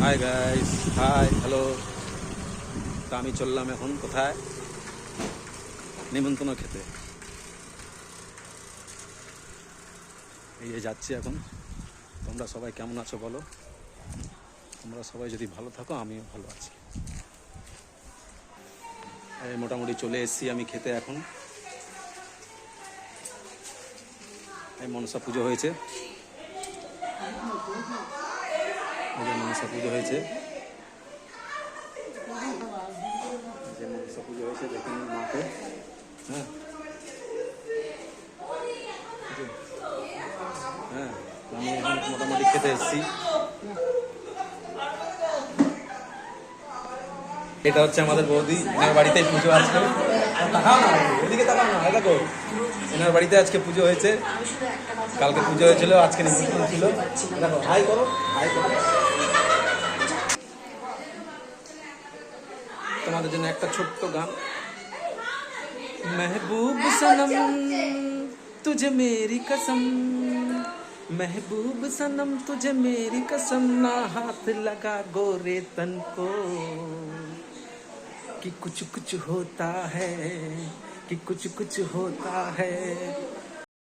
Hi guys, hi hello. তো আমি চললাম এখন কোথায়? নিমন্ত্রণ খেতে। এই যে যাচ্ছি এখন। তোমরা সবাই কেমন আছো বলো? তোমরা সবাই যদি ভালো থাকো আমিও ভালো আছি। এই মোটামুটি চলে এসেছি আমি খেতে এখন। এই মনসা পুজো হয়েছে, মনসা পুজো হয়েছে, যে মনসা পুজো হয়েছে দেখুন মাকে। হ্যাঁ হ্যাঁ, আমি এখন মোটামুটি খেতে এসেছি। এটা হচ্ছে আমাদের বৌদি, এনার বাড়িতে পুজো আজকে। তাকাও না, এদিকে তাকাও না, দেখো এনার বাড়িতে আজকে পুজো হয়েছে। কালকে পুজো হয়েছিল, আজকে নিমন্ত্রণ ছিল। দেখো, হাই করো, হাই করো। তোমাদের জন্য একটা ছোট্ট গান। মেহবুব সনম तुझे मेरी कसम, महबूब सनम तुझे मेरी कसम, ना हाथ लगा गोरे तन को कि कुछ कुछ होता है, कि कुछ कुछ होता है।